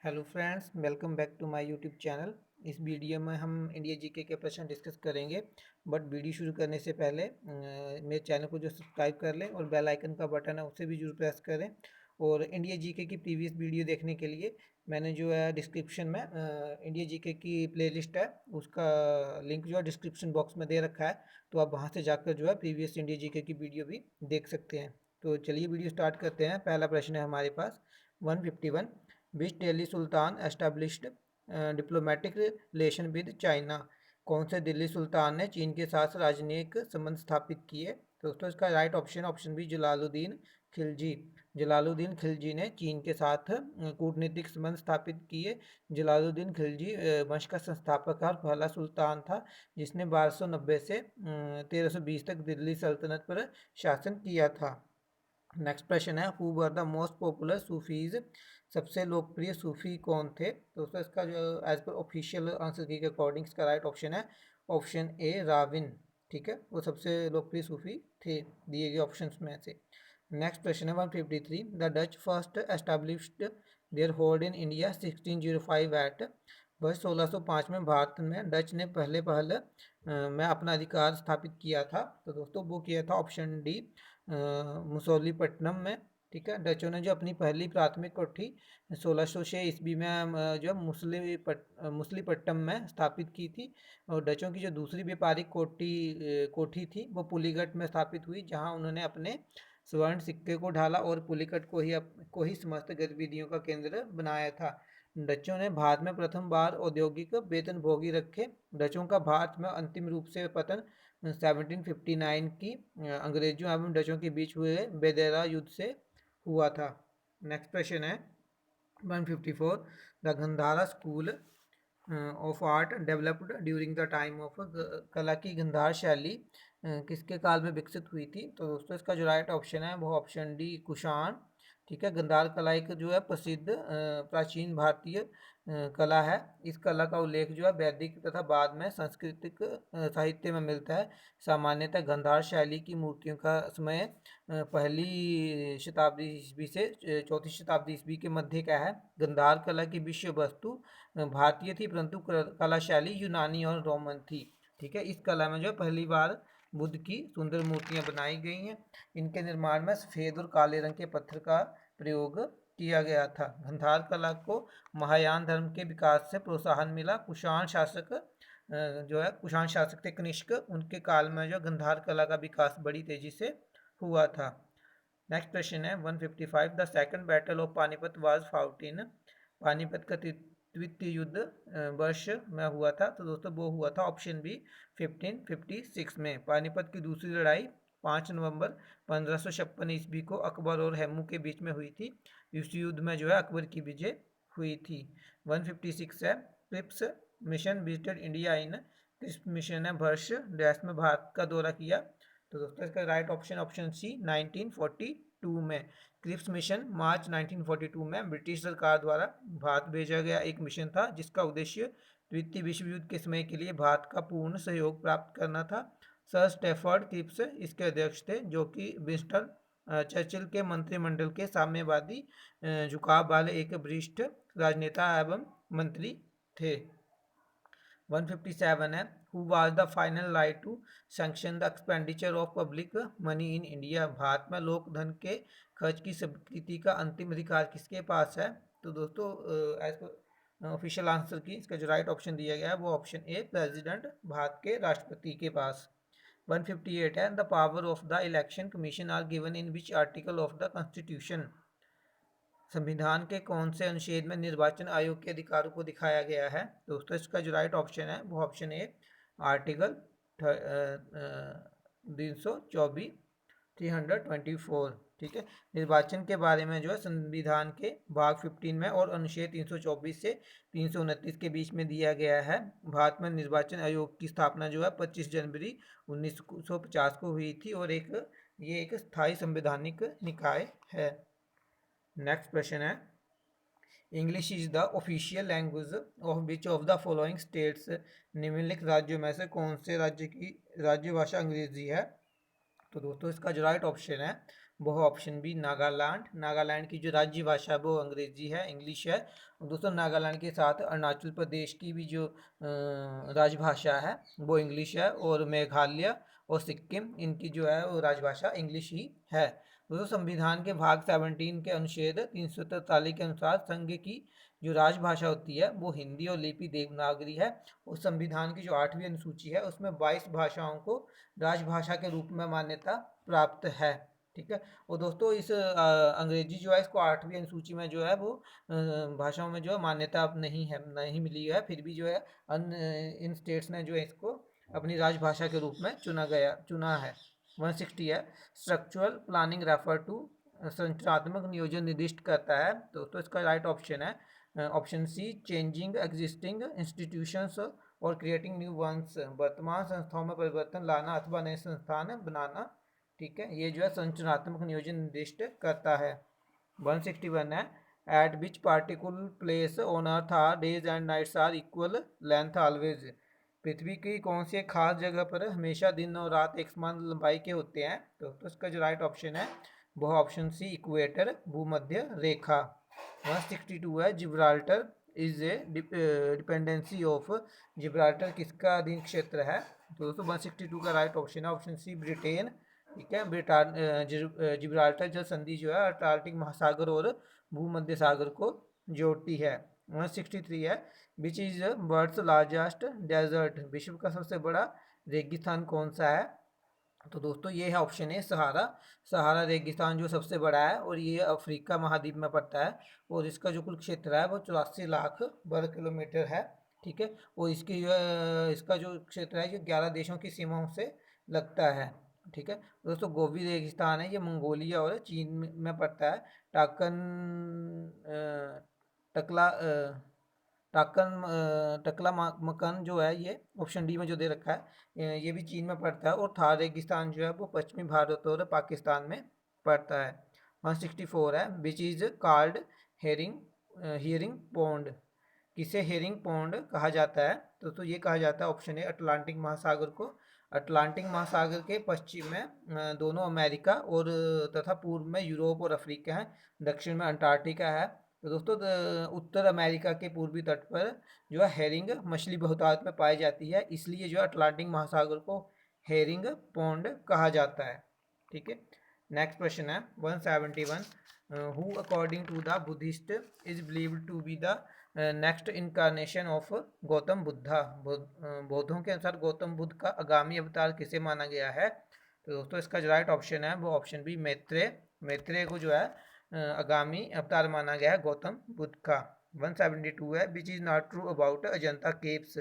Hello friends, welcome back to my YouTube channel. इस video में हम इंडिया जीके के प्रश्न डिस्कस करेंगे। बट वीडियो शुरू करने से पहले मेरे चैनल को जो सब्सक्राइब कर लें और बेल आइकन का बटन है उसे भी जरूर प्रेस करें। और इंडिया जीके की प्रीवियस वीडियो देखने के लिए मैंने जो है डिस्क्रिप्शन में इंडिया जीके की प्लेलिस्ट है, उसका लिंक जो है डिस्क्रिप्शन बॉक्स में दे रखा है। तो आप वहाँ से जाकर जो है प्रीवियस इंडिया जीके की वीडियो भी देख सकते हैं। तो चलिए वीडियो स्टार्ट करते हैं। पहला प्रश्न है हमारे पास 151। Which Delhi sultan established diplomatic relation with China. कौन से दिल्ली सुल्तान ने चीन के साथ राजनयिक संबंध स्थापित किए? तो दोस्तों इसका right option option B Jalaluddin Khilji. Jalaluddin Khilji ने चीन के साथ कूटनीतिक संबंध स्थापित किए। जलालुद्दीन खिलजी वंश का संस्थापक और पहला सुल्तान था जिसने 1290 से 1320 तक दिल्ली सल्तनत पर शासन किया था। नेक्स्ट प्रश्न है who were the most popular Sufis. सबसे लोकप्रिय सूफी कौन थे? तो दोस्तों इसका जो एज पर ऑफिशियल आंसर की के अकॉर्डिंग इसका राइट ऑप्शन है ऑप्शन ए राविन। ठीक है, वो सबसे लोकप्रिय सूफी थे दिए गए ऑप्शंस में से। नेक्स्ट प्रश्न है 153। The Dutch first established their hold in India 1605 at. वर्ष 1605 में भारत में डच ने पहले में अपना अधिकार स्थापित किया था। तो दोस्तों वो किया था ऑप्शन डी मुसोलीपट्टनम में। ठीक है, डचों ने जो अपनी पहली प्राथमिक कोठी 1606 ईस्वी में जो मुसलीपट्टनम में स्थापित की थी। और डचों की जो दूसरी व्यापारिक कोठी थी वो पुलिकट में स्थापित हुई, जहां उन्होंने अपने स्वर्ण सिक्के को ढाला और पुलिकट को ही समस्त गतिविधियों का केंद्र बनाया था। डचों ने भारत में प्रथम बार औद्योगिक वेतनभोगी रखे। डचों का भारत में अंतिम रूप से पतन 1759 की अंग्रेजों एवं डचों के बीच हुए बेदेरा युद्ध से हुआ था। नेक्स्ट प्रश्न है 154। The Gandhara school of art developed during the time of. कला की गंधार शैली किसके काल में विकसित हुई थी? तो दोस्तों इसका जो राइट ऑप्शन है वो ऑप्शन डी कुषाण। ठीक है, गंधार कला एक जो है प्रसिद्ध प्राचीन भारतीय कला है। इस कला का उल्लेख जो है वैदिक तथा बाद में सांस्कृतिक साहित्य में मिलता है। सामान्यतः गंधार शैली की मूर्तियों का समय पहली शताब्दी ईस्वी से चौथी शताब्दी ईस्वी के मध्य का है। गंधार कला की विषय वस्तु भारतीय थी, परंतु कला शैली यूनानी और रोमन थी। ठीक है, इस कला में जो पहली बार बुद्ध की सुंदर मूर्तियां बनाई गई हैं। इनके निर्माण में सफ़ेद और काले रंग के पत्थर का प्रयोग किया गया था। गंधार कला को महायान धर्म के विकास से प्रोत्साहन मिला। कुषाण शासक जो है कुषाण शासक थे कनिष्क, उनके काल में जो गंधार कला का विकास बड़ी तेजी से हुआ था। नेक्स्ट क्वेश्चन है 155। The second battle of Panipat was fought in. Panipat का द्वितीय युद्ध वर्ष में हुआ था? तो दोस्तों वो हुआ था ऑप्शन बी 1556 में। पानीपत की दूसरी लड़ाई 5 नवंबर 1556 ईस्वी को अकबर और हेमू के बीच में हुई थी। इस युद्ध में जो है अकबर की विजय हुई थी। 156 है Cripps mission visited India in. Cripps mission है वर्ष डैश में भारत का दौरा किया? तो दोस्तों इसका राइट ऑप्शन ऑप्शन सी 1942 में। क्रिप्स मिशन मार्च 1942 में ब्रिटिश सरकार द्वारा भारत भेजा गया एक मिशन था, जिसका उद्देश्य द्वितीय विश्व युद्ध के समय के लिए भारत का पूर्ण सहयोग प्राप्त करना था। सर स्टेफर्ड क्रिप्स इसके अध्यक्ष थे, जो कि विंस्टन चर्चिल के मंत्रिमंडल के साम्यवादी झुकाव वाले एक वरिष्ठ राजनेता एवं मंत्री थे। 157 है who was the final right to sanction the expenditure of public money in India. Bharat में लोक धन के खर्च की स्वीकृति का अंतिम अधिकार किसके पास है? तो दोस्तों एज पर ऑफिशियल आंसर की इसका जो राइट ऑप्शन दिया गया है वो ऑप्शन ए प्रेसिडेंट, भारत के राष्ट्रपति के पास। 158 है the power of the election commission are given in which article of the constitution. संविधान के कौन से अनुच्छेद में निर्वाचन आयोग के अधिकारों को दिखाया गया है? दोस्तों इसका जो राइट ऑप्शन है वो ऑप्शन ए आर्टिकल 324 324। ठीक है, निर्वाचन के बारे में जो है संविधान के भाग 15 में और अनुच्छेद 324 से 329 के बीच में दिया गया है। भारत में निर्वाचन आयोग की स्थापना जो है 25 जनवरी 1950 को हुई थी और ये एक स्थायी संवैधानिक निकाय है। नेक्स्ट प्रश्न है English is the official language of which of the following states. निम्नलिखित राज्यों में से कौन से राज्य की राज्य भाषा अंग्रेजी है? तो दोस्तों इसका जो राइट ऑप्शन है वो है ऑप्शन बी नागालैंड। नागालैंड की जो राज्य भाषा है वो अंग्रेजी है, इंग्लिश है। और दोस्तों नागालैंड के साथ अरुणाचल प्रदेश की भी जो राजभाषा है वो इंग्लिश है, और मेघालय और सिक्किम इनकी जो है वो राजभाषा इंग्लिश ही है। दोस्तों संविधान के भाग 17 के अनुच्छेद 343 के अनुसार संघ की जो राजभाषा होती है वो हिंदी और लिपि देवनागरी है। और संविधान की जो 8वीं अनुसूची है उसमें 22 भाषाओं को राजभाषा के रूप में मान्यता प्राप्त है। ठीक है। और दोस्तों इस अंग्रेजी जो है इसको 8वीं अनुसूची में जो है वो भाषाओं में जो है मान्यता अब नहीं मिली है, फिर भी जो है अन्य इन स्टेट्स ने जो है इसको अपनी राजभाषा के रूप में चुना है। 160 है, स्ट्रक्चरल प्लानिंग रेफर टू, संरचनात्मक नियोजन निर्दिष्ट करता है। तो इसका राइट ऑप्शन है option C, changing existing institutions और क्रिएटिंग न्यू वंस, वर्तमान संस्थाओं में परिवर्तन लाना अथवा नए संस्थान बनाना। ठीक है, ये जो है संरचनात्मक नियोजन निर्दिष्ट करता है। 161 है, at which particular place on earth are days and nights are equal length always, पृथ्वी की कौन सी एक खास जगह पर हमेशा दिन और रात एक समान लंबाई के होते हैं। तो इसका जो राइट ऑप्शन है वो ऑप्शन सी, इक्वेटर, भूमध्य रेखा। 162 है, Gibraltar is a dependency of, Gibraltar किसका अधीन क्षेत्र है। तो दोस्तों 162 का राइट ऑप्शन है ऑप्शन सी, ब्रिटेन। ठीक है, जिब्राल्टर जल संधि जो है अटलांटिक महासागर और भूमध्य सागर को जोड़ती है। 163 है, which is world's largest desert, विश्व का सबसे बड़ा रेगिस्तान कौन सा है। तो दोस्तों ये है ऑप्शन ए, सहारा। सहारा रेगिस्तान जो सबसे बड़ा है और ये अफ्रीका महाद्वीप में पड़ता है, और इसका जो कुल क्षेत्र है वो 84 लाख वर्ग किलोमीटर है। ठीक है, और इसका जो क्षेत्र है ये 11 देशों की सीमाओं से लगता है। ठीक है दोस्तों, गोबी रेगिस्तान है ये मंगोलिया और चीन में पड़ता है। टाकन टकला टकला मकान जो है ये ऑप्शन डी में जो दे रखा है ये भी चीन में पड़ता है। और थार रेगिस्तान जो है वो पश्चिमी भारत और पाकिस्तान में पड़ता है। 164 है, which is called herring hearing pond, किसे हेरिंग पौंड कहा जाता है। तो ये कहा जाता है ऑप्शन ए, अटलांटिक महासागर को। अटलांटिक महासागर के पश्चिम में दोनों अमेरिका और तथा पूर्व में यूरोप और अफ्रीका है, दक्षिण में अंटार्कटिका है। तो दोस्तों उत्तर अमेरिका के पूर्वी तट पर जो है हेरिंग मछली बहुतायत में पाई जाती है, इसलिए जो अटलांटिक महासागर को हेरिंग पौंड कहा जाता है। ठीक है, नेक्स्ट क्वेश्चन है 171, who according to the Buddhist is believed to be the next incarnation of Gautam Buddha, बौद्धों के अनुसार गौतम बुद्ध का आगामी अवतार किसे माना गया है। तो दोस्तों इसका जो राइट ऑप्शन है वो ऑप्शन बी, मैत्रेय। मैत्रेय को जो है आगामी अवतार माना गया है गौतम बुद्ध का। 172 है, which is not true about Ajanta caves,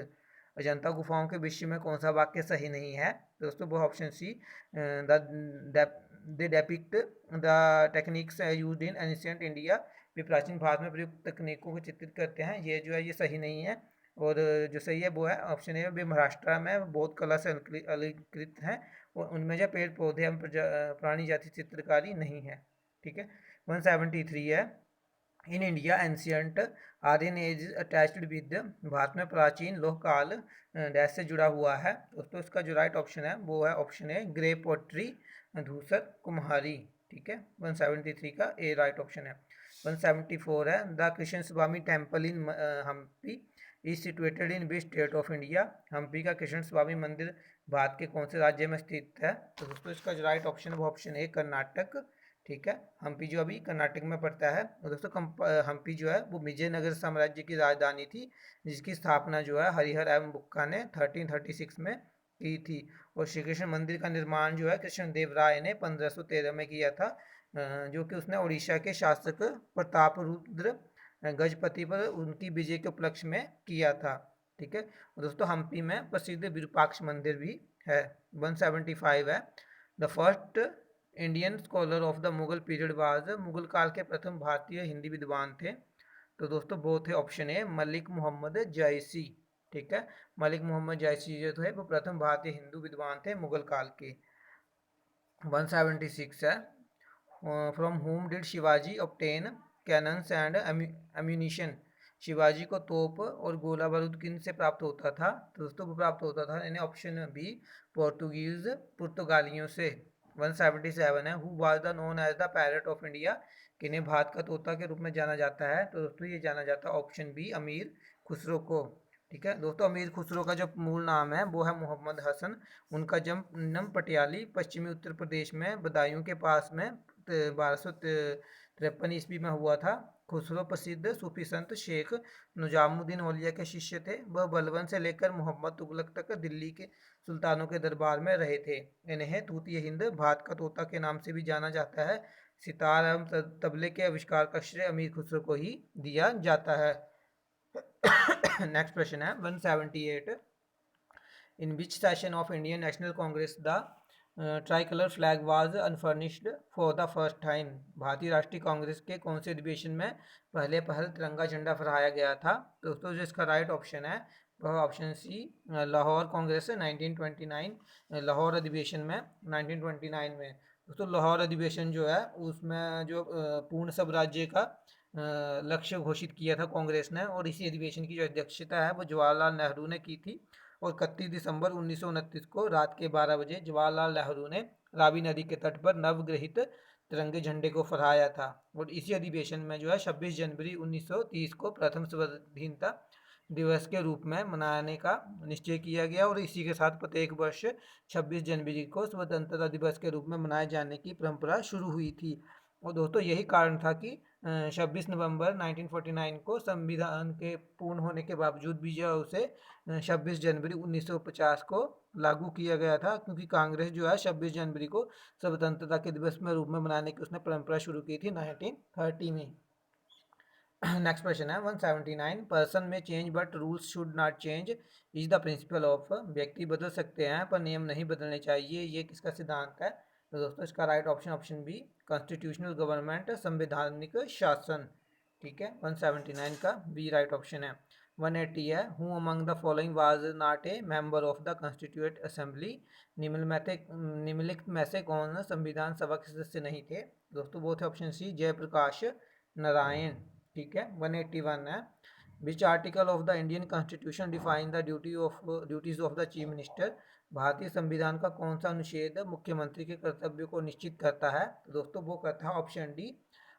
Ajanta गुफाओं के विषय में कौन सा वाक्य सही नहीं है। दोस्तों वो option C, they depict the techniques used in ancient India, भी प्राचीन भारत में प्रयुक्त तकनीकों को चित्रित करते हैं, ये जो है ये सही नहीं है। और जो सही है वो है ऑप्शन ए, वे महाराष्ट्र में बौद्ध कला से अलंकृत हैं और उनमें जो पेड़ पौधे एवं प्राणी जाति चित्रकारी नहीं है। ठीक है, 173 है, in India ancient Aryan age attached with, Bharat में प्राचीन लोह काल डैश से जुड़ा हुआ है। दोस्तों इसका जो राइट ऑप्शन है वो है ऑप्शन ए, ग्रे पोट्री, धूसर कुम्हारी। ठीक है, 173 का ए राइट ऑप्शन है। 174 है, the Krishna Swami temple in Hampi is situated in which state of India, Hampi का कृष्ण स्वामी मंदिर भारत के कौन से राज्य में स्थित है। तो दोस्तों इसका जो राइट ऑप्शन है वो ऑप्शन ए, कर्नाटक। ठीक है, हम्पी जो अभी कर्नाटक में पड़ता है। और दोस्तों हम्पी जो है वो विजयनगर साम्राज्य की राजधानी थी, जिसकी स्थापना जो है हरिहर एवं बुक्का ने 1336 में की थी। और श्री कृष्ण मंदिर का निर्माण जो है कृष्णदेव राय ने 1513 में किया था, जो कि उसने उड़ीसा के शासक प्रताप रुद्र गजपति पर उनकी विजय के उपलक्ष्य में किया था। ठीक है, और दोस्तों हम्पी में प्रसिद्ध विरूपाक्ष मंदिर भी है। 175 है, the first Indian scholar of the Mughal period was, Mughal काल के प्रथम भारतीय हिंदी विद्वान थे। तो दोस्तों वो थे ऑप्शन ए, मलिक मोहम्मद जायसी। ठीक है, मलिक मोहम्मद जायसी जो थे वो प्रथम भारतीय हिंदू विद्वान थे मुगल काल के। 176 है, from home did Shivaji obtain cannons and ammunition, Shivaji को तोप और गोला बारूद किन से प्राप्त होता था। तो दोस्तों वो प्राप्त होता था इन्हें ऑप्शन बी, पुर्तगालियों से। 177 है, who was the known as the parrot of India, किन्हें भारत का तोता के रूप में जाना जाता है? तो दोस्तों ये जाना जाता है ऑप्शन बी अमीर खुसरो को। ठीक है दोस्तों, अमीर खुसरो का जो मूल नाम है वो है मोहम्मद हसन। उनका जन्म पटियाली पश्चिमी उत्तर प्रदेश में बदायूं के पास में 1253 ईस्वी में हुआ था। खुसरो प्रसिद्ध सूफी संत शेख निजामुद्दीन औलिया के शिष्य थे। वह बलबन से लेकर मोहम्मद तुगलक तक दिल्ली के सुल्तानों के दरबार में रहे थे। इन्हें तूती हिंद, भारत का तोता के नाम से भी जाना जाता है। सितार एवं तबले के आविष्कार का श्रेय अमीर खुसरो को ही दिया जाता है। नेक्स्ट क्वेश्चन है 178, in which session of Indian national Congress the tricolour flag was unfurnished for the first time? भारतीय राष्ट्रीय कांग्रेस के कौन से अधिवेशन में पहल तिरंगा झंडा फहराया गया था? दोस्तों जो इसका राइट ऑप्शन है वह ऑप्शन सी लाहौर कांग्रेस 1929, लाहौर अधिवेशन में 1929 में। दोस्तों लाहौर अधिवेशन जो है उसमें जो पूर्ण स्वराज्य का लक्ष्य घोषित किया था कांग्रेस ने, और इसी अधिवेशन की जो अध्यक्षता है वो जवाहरलाल नेहरू ने की थी। और 31 दिसंबर 1929 को रात के 12 बजे जवाहरलाल नेहरू ने रावी नदी के तट पर नवग्रहित तिरंगे झंडे को फहराया था। और इसी अधिवेशन में जो है 26 जनवरी 1930 को प्रथम स्वाधीनता दिवस के रूप में मनाने का निश्चय किया गया, और इसी के साथ प्रत्येक वर्ष 26 जनवरी को स्वतंत्रता दिवस के रूप में मनाए जाने की परंपरा शुरू हुई थी। और दोस्तों यही कारण था कि 26 नवंबर 1949 को संविधान के पूर्ण होने के बावजूद भी जो उसे 26 जनवरी 1950 को लागू किया गया था, क्योंकि कांग्रेस जो है 26 जनवरी को स्वतंत्रता के दिवस में रूप में मनाने की उसने परंपरा शुरू की थी 1930 में। नेक्स्ट क्वेश्चन है 179, पर्सन में change but rules should not change is the principle of, व्यक्ति बदल सकते हैं पर नियम नहीं बदलने चाहिए, ये किसका सिद्धांत है? तो दोस्तों इसका right option option B constitutional government, संवैधानिक शासन। ठीक है 179 का बी राइट ऑप्शन है। 180 है, who among the following was not a member of the constituent assembly, निम्नलिखित में से कौन संविधान सभा के सदस्य नहीं थे? दोस्तों वो थे ऑप्शन सी जयप्रकाश नारायण। ठीक है 181 है, विच article of the Indian constitution define the duties of the chief minister, भारतीय संविधान का कौन सा अनुच्छेद मुख्यमंत्री के कर्तव्यों को निश्चित करता है? तो दोस्तों वो करता है ऑप्शन डी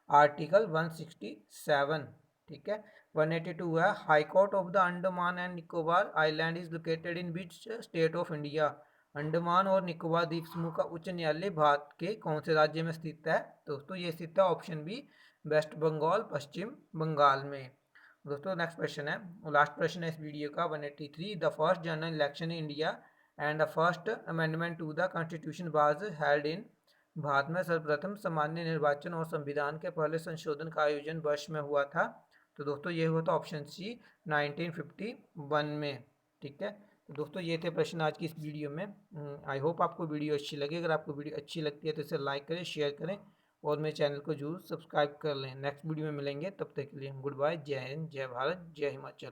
आर्टिकल 167। ठीक है 182 है, high court of the Andaman and Nicobar island is located in which state of India, Andaman और निकोबार द्वीप समूह का उच्च न्यायालय भारत के कौन से राज्य में स्थित है? दोस्तों ये स्थित है ऑप्शन बी वेस्ट बंगाल, पश्चिम बंगाल में। दोस्तों नेक्स्ट क्वेश्चन है, लास्ट प्रश्न है इस वीडियो का 183, the first general election in India and the first amendment to the constitution was held in, Bharat में सर्वप्रथम सामान्य निर्वाचन और संविधान के पहले संशोधन का आयोजन वर्ष में हुआ था? तो दोस्तों ये हुआ था ऑप्शन सी 1951 में। ठीक है तो दोस्तों ये थे प्रश्न आज की इस वीडियो में। आई होप आपको वीडियो अच्छी लगे। अगर आपको वीडियो अच्छी लगती है तो इसे लाइक करें, शेयर करें और मेरे चैनल को जरूर सब्सक्राइब कर लें। नेक्स्ट वीडियो में मिलेंगे, तब तक के लिए गुड बाय, जय हिंद, जय भारत, जय हिमाचल।